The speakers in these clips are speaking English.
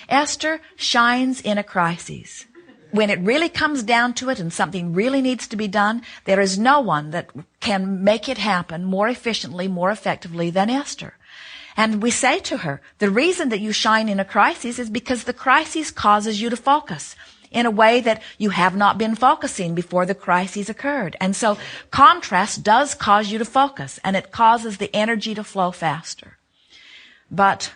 Esther shines in a crisis. When it really comes down to it and something really needs to be done, there is no one that can make it happen more efficiently, more effectively than Esther. And we say to her, the reason that you shine in a crisis is because the crisis causes you to focus in a way that you have not been focusing before the crisis occurred. And so contrast does cause you to focus, and it causes the energy to flow faster. But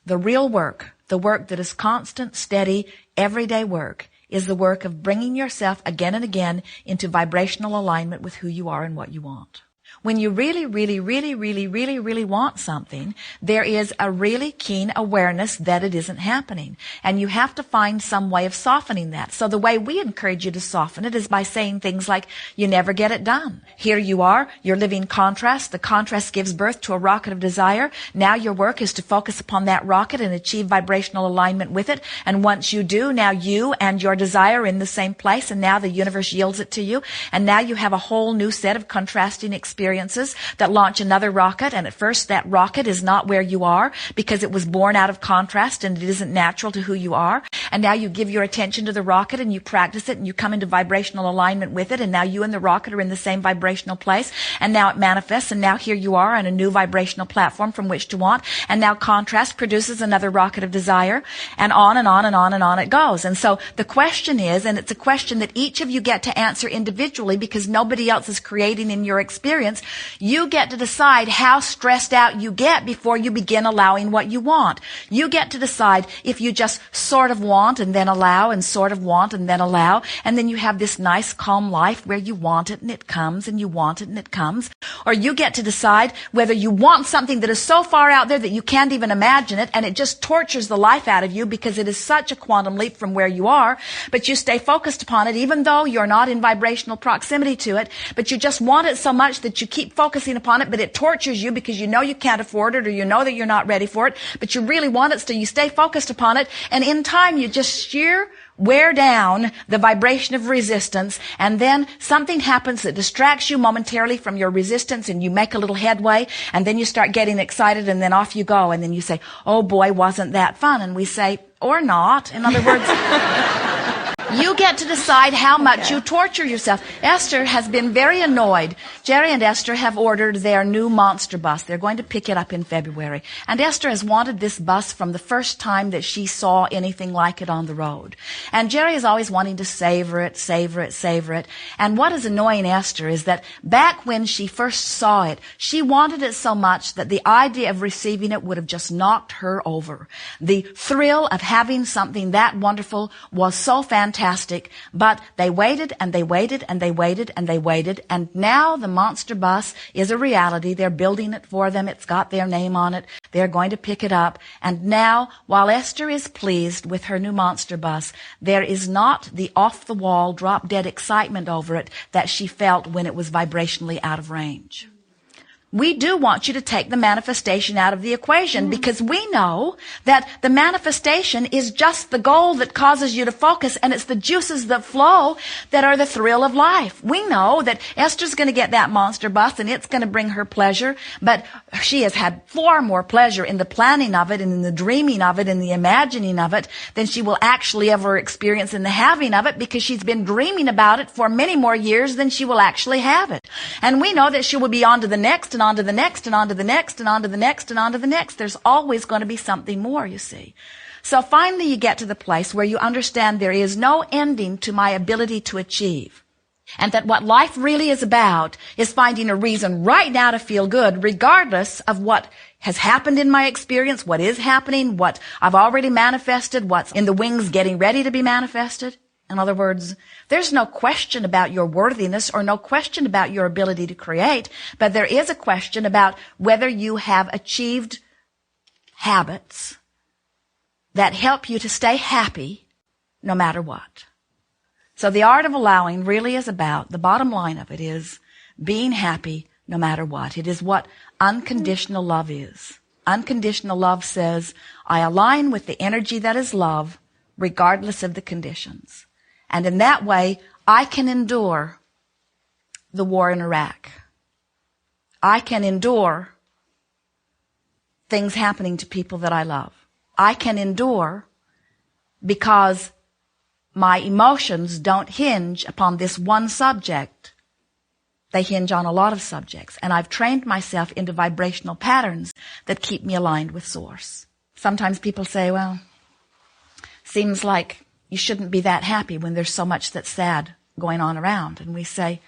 the real work, the work that is constant, steady, everyday work, is the work of bringing yourself again and again into vibrational alignment with who you are and what you want. When you really, really, really, really, really, really want something, there is a really keen awareness that it isn't happening. And you have to find some way of softening that. So the way we encourage you to soften it is by saying things like, you never get it done. Here you are, you're living contrast. The contrast gives birth to a rocket of desire. Now your work is to focus upon that rocket and achieve vibrational alignment with it. And once you do, now you and your desire are in the same place, and now the universe yields it to you. And now you have a whole new set of contrasting experiences that launch another rocket, and at first that rocket is not where you are because it was born out of contrast and it isn't natural to who you are. And now you give your attention to the rocket and you practice it and you come into vibrational alignment with it, and now you and the rocket are in the same vibrational place, and now it manifests, and now here you are on a new vibrational platform from which to want, and now contrast produces another rocket of desire, and on and on and on and on it goes. And so the question is, and it's a question that each of you get to answer individually because nobody else is creating in your experience, you get to decide how stressed out you get before you begin allowing what you want. You get to decide if you just sort of want and then allow, and sort of want and then allow, and then you have this nice calm life where you want it and it comes, and you want it and it comes. Or you get to decide whether you want something that is so far out there that you can't even imagine it, and it just tortures the life out of you because it is such a quantum leap from where you are, but you stay focused upon it even though you're not in vibrational proximity to it, but you just want it so much that you keep focusing upon it, but it tortures you because you know you can't afford it, or you know that you're not ready for it, but you really want it, so you stay focused upon it, and in time you just sheer wear down the vibration of resistance, and then something happens that distracts you momentarily from your resistance, and you make a little headway, and then you start getting excited, and then off you go, and then you say, oh boy, wasn't that fun? And we say, or not. In other words, you get to decide how much you torture yourself. Esther has been very annoyed. Jerry and Esther have ordered their new monster bus. They're going to pick it up in February. And Esther has wanted this bus from the first time that she saw anything like it on the road. And Jerry is always wanting to savor it, savor it, savor it. And what is annoying Esther is that back when she first saw it, she wanted it so much that the idea of receiving it would have just knocked her over. The thrill of having something that wonderful was so fantastic. But they waited and they waited and they waited and they waited, and now the monster bus is a reality. They're building it for them. It's got their name on it. They're going to pick it up. And now, while Esther is pleased with her new monster bus, there is not the off-the-wall, drop-dead excitement over it that she felt when it was vibrationally out of range. We do want you to take the manifestation out of the equation, because we know that the manifestation is just the goal that causes you to focus, and it's the juices that flow that are the thrill of life. We know that Esther's going to get that monster bus and it's going to bring her pleasure, but she has had far more pleasure in the planning of it and in the dreaming of it and the imagining of it than she will actually ever experience in the having of it, because she's been dreaming about it for many more years than she will actually have it. And we know that she will be on to the next and on to the next and on to the next and on to the next and on to the next. There's always going to be something more, you see. So finally you get to the place where you understand there is no ending to my ability to achieve. And that what life really is about is finding a reason right now to feel good, regardless of what has happened in my experience, what is happening, what I've already manifested, what's in the wings getting ready to be manifested. In other words, there's no question about your worthiness or no question about your ability to create, but there is a question about whether you have achieved habits that help you to stay happy no matter what. So the art of allowing really is about, the bottom line of it is being happy no matter what. It is what unconditional love is. Unconditional love says, I align with the energy that is love regardless of the conditions. And in that way, I can endure the war in Iraq. I can endure things happening to people that I love. I can endure because my emotions don't hinge upon this one subject. They hinge on a lot of subjects. And I've trained myself into vibrational patterns that keep me aligned with Source. Sometimes people say, well, seems like you shouldn't be that happy when there's so much that's sad going on around. And we say,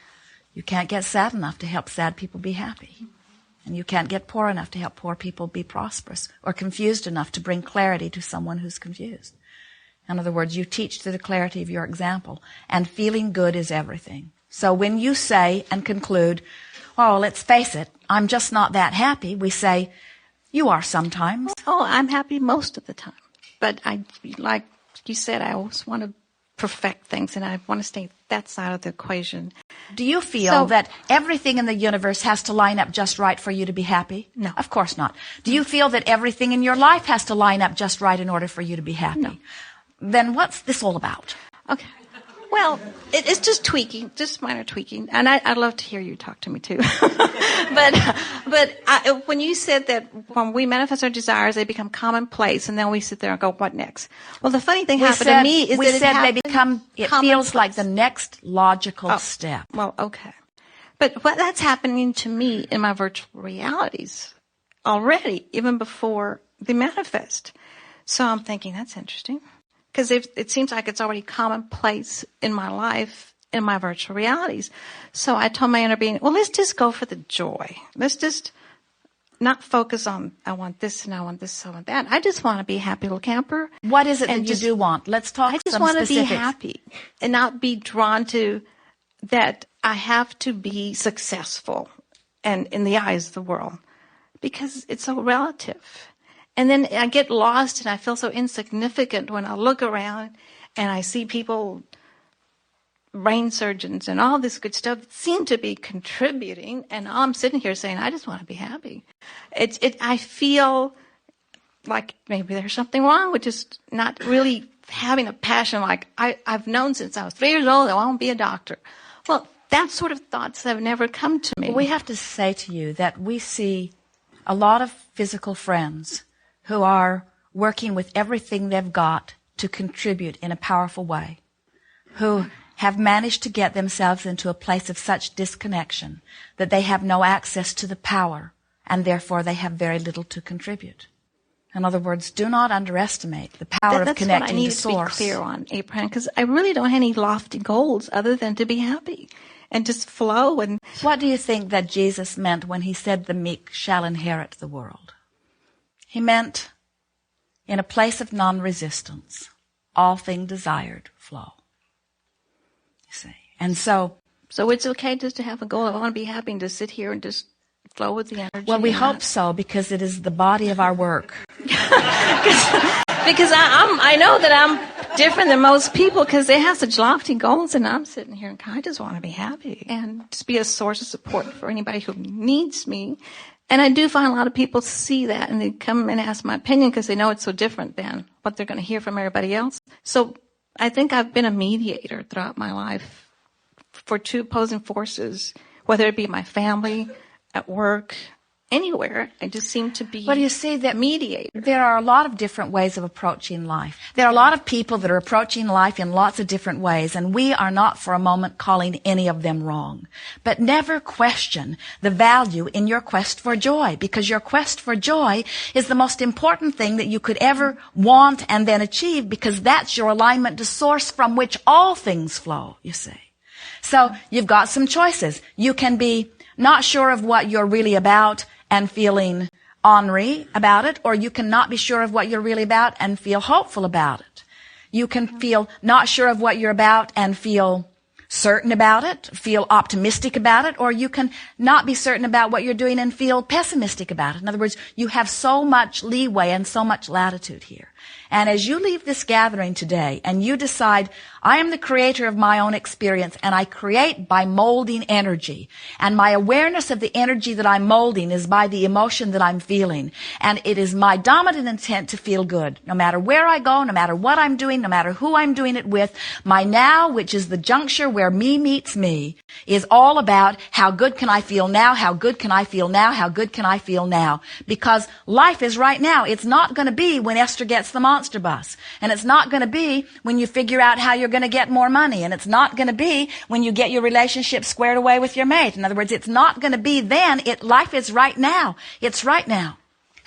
you can't get sad enough to help sad people be happy. And you can't get poor enough to help poor people be prosperous, or confused enough to bring clarity to someone who's confused. In other words, you teach through the clarity of your example, and feeling good is everything. So when you say and conclude, oh, let's face it, I'm just not that happy, we say, you are sometimes. Oh, I'm happy most of the time. But like you said, I always want to perfect things, and I want to stay that side of the equation. Do you feel that everything in the universe has to line up just right for you to be happy? No. Of course not. Do you feel that everything in your life has to line up just right in order for you to be happy? No. Then what's this all about? Okay. Well, it's just tweaking, just minor tweaking. And I'd love to hear you talk to me too. but when you said that when we manifest our desires, they become commonplace, and then we sit there and go, what next? Well, the funny thing happened to me is that it feels like the next logical step. Well, okay. But what that's happening to me in my virtual realities already, even before they manifest. So I'm thinking, that's interesting. Because it seems like it's already commonplace in my life, in my virtual realities. So I told my inner being, well, let's just go for the joy. Let's just not focus on, I want this and I want this, I want that. I just want to be a happy little camper. What is it that you do want? Let's talk some specifics. I just want to be happy and not be drawn to that I have to be successful and in the eyes of the world, because it's so relative. And then I get lost and I feel so insignificant when I look around and I see people, brain surgeons and all this good stuff, seem to be contributing. And I'm sitting here saying, I just want to be happy. I feel like maybe there's something wrong with just not really having a passion. Like I've known since I was 3 years old, I want to be a doctor. Well, that sort of thoughts have never come to me. Well, we have to say to you that we see a lot of physical friends who are working with everything they've got to contribute in a powerful way, who have managed to get themselves into a place of such disconnection that they have no access to the power, and therefore they have very little to contribute. In other words, do not underestimate the power of connecting to Source. That's what I need to be clear on, Abraham, because I really don't have any lofty goals other than to be happy and just flow. And what do you think that Jesus meant when he said the meek shall inherit the world? He meant, in a place of non-resistance, all things desired flow. You see. And so it's okay just to have a goal. I want to be happy and to sit here and just flow with the energy. Well, we hope so, because it is the body of our work. Because I know that I'm different than most people, because they have such lofty goals, and I'm sitting here and I just want to be happy and just be a source of support for anybody who needs me. And I do find a lot of people see that, and they come and ask my opinion because they know it's so different than what they're going to hear from everybody else. So I think I've been a mediator throughout my life for two opposing forces, whether it be my family, at work, anywhere. I just seem to be mediator. There are a lot of different ways of approaching life. There are a lot of people that are approaching life in lots of different ways, and we are not for a moment calling any of them wrong. But never question the value in your quest for joy, because your quest for joy is the most important thing that you could ever want and then achieve, because that's your alignment to Source from which all things flow, you see. So you've got some choices. You can be not sure of what you're really about and feeling ornery about it, or you can not be sure of what you're really about and feel hopeful about it. You can feel not sure of what you're about and feel certain about it, feel optimistic about it, or you can not be certain about what you're doing and feel pessimistic about it. In other words, you have so much leeway and so much latitude here. And as you leave this gathering today and you decide, I am the creator of my own experience, and I create by molding energy, and my awareness of the energy that I'm molding is by the emotion that I'm feeling, and it is my dominant intent to feel good. No matter where I go, no matter what I'm doing, no matter who I'm doing it with, my now, which is the juncture where me meets me, is all about how good can I feel now, how good can I feel now, how good can I feel now. Because life is right now. It's not going to be when Esther gets the monster bus. And it's not going to be when you figure out how you're going to get more money. And it's not going to be when you get your relationship squared away with your mate. In other words, it's not going to be then. Life is right now. It's right now.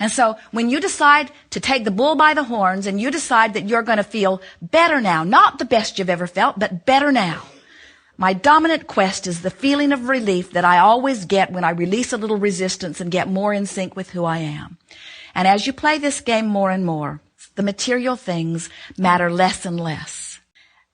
And so when you decide to take the bull by the horns and you decide that you're going to feel better now, not the best you've ever felt, but better now. My dominant quest is the feeling of relief that I always get when I release a little resistance and get more in sync with who I am. And as you play this game more and more, the material things matter less and less.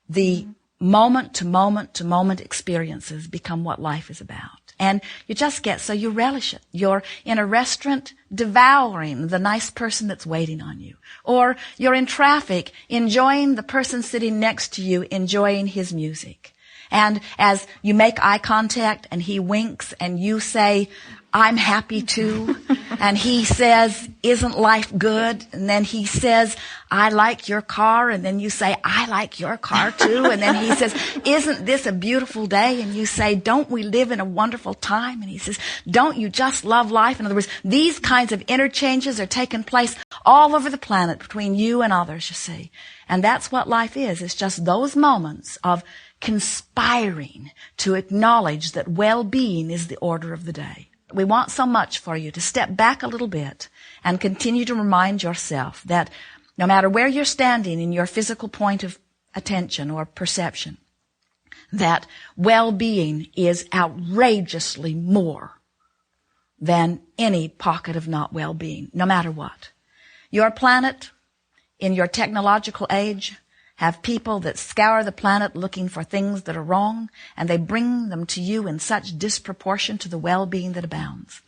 The moment to moment to moment experiences become what life is about. And you just get so you relish it. You're in a restaurant devouring the nice person that's waiting on you. Or you're in traffic enjoying the person sitting next to you, enjoying his music. And as you make eye contact and he winks and you say, I'm happy too. And he says, isn't life good? And then he says, I like your car. And then you say, I like your car too. And then he says, isn't this a beautiful day? And you say, don't we live in a wonderful time? And he says, don't you just love life? In other words, these kinds of interchanges are taking place all over the planet between you and others, you see. And that's what life is. It's just those moments of conspiring to acknowledge that well-being is the order of the day. We want so much for you to step back a little bit and continue to remind yourself that no matter where you're standing in your physical point of attention or perception, that well-being is outrageously more than any pocket of not well-being, no matter what. Your planet, in your technological age, have people that scour the planet looking for things that are wrong, and they bring them to you in such disproportion to the well-being that abounds.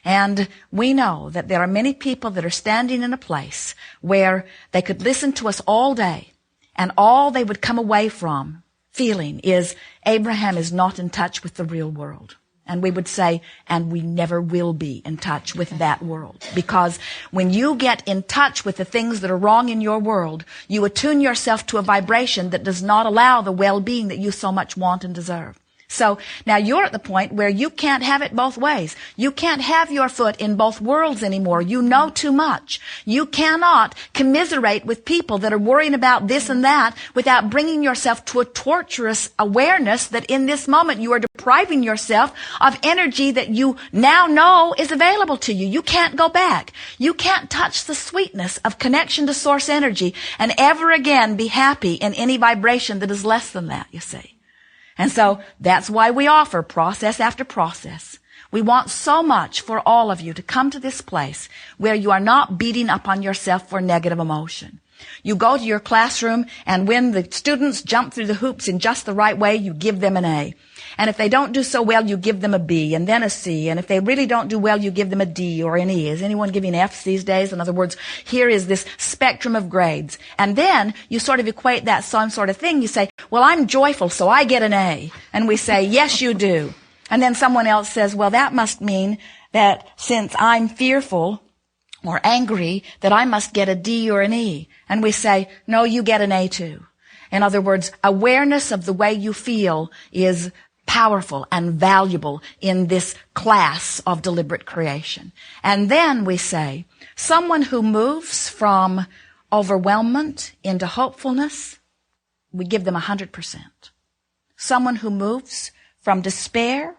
And we know that there are many people that are standing in a place where they could listen to us all day, and all they would come away from feeling is Abraham is not in touch with the real world. And we would say, and we never will be in touch with that world. Because when you get in touch with the things that are wrong in your world, you attune yourself to a vibration that does not allow the well-being that you so much want and deserve. So now you're at the point where you can't have it both ways. You can't have your foot in both worlds anymore. You know too much. You cannot commiserate with people that are worrying about this and that without bringing yourself to a torturous awareness that in this moment you are depriving yourself of energy that you now know is available to you. You can't go back. You can't touch the sweetness of connection to source energy and ever again be happy in any vibration that is less than that, you see. And so that's why we offer process after process. We want so much for all of you to come to this place where you are not beating up on yourself for negative emotion. You go to your classroom, and when the students jump through the hoops in just the right way, you give them an A. And if they don't do so well, you give them a B and then a C. And if they really don't do well, you give them a D or an E. Is anyone giving Fs these days? In other words, here is this spectrum of grades. And then you sort of equate that same sort of thing. You say, well, I'm joyful, so I get an A. And we say, yes, you do. And then someone else says, well, that must mean that since I'm fearful or angry, that I must get a D or an E. And we say, no, you get an A too. In other words, awareness of the way you feel is powerful and valuable in this class of deliberate creation. And then we say, someone who moves from overwhelmment into hopefulness, we give them 100%. Someone who moves from despair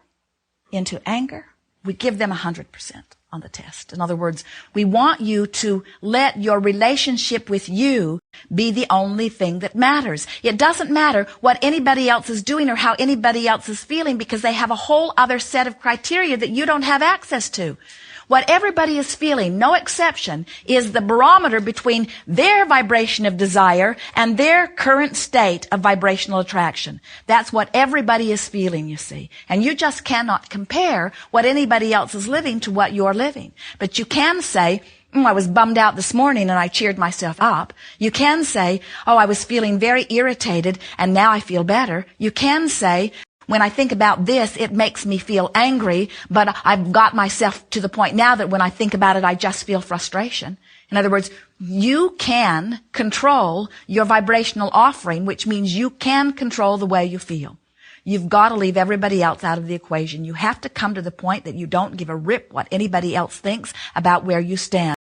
into anger, we give them 100% on the test. In other words, we want you to let your relationship with you be the only thing that matters. It doesn't matter what anybody else is doing or how anybody else is feeling, because they have a whole other set of criteria that you don't have access to. What everybody is feeling, no exception, is the barometer between their vibration of desire and their current state of vibrational attraction. That's what everybody is feeling, you see. And you just cannot compare what anybody else is living to what you're living. But you can say, I was bummed out this morning and I cheered myself up. You can say, I was feeling very irritated and now I feel better. You can say, when I think about this, it makes me feel angry, but I've got myself to the point now that when I think about it, I just feel frustration. In other words, you can control your vibrational offering, which means you can control the way you feel. You've got to leave everybody else out of the equation. You have to come to the point that you don't give a rip what anybody else thinks about where you stand.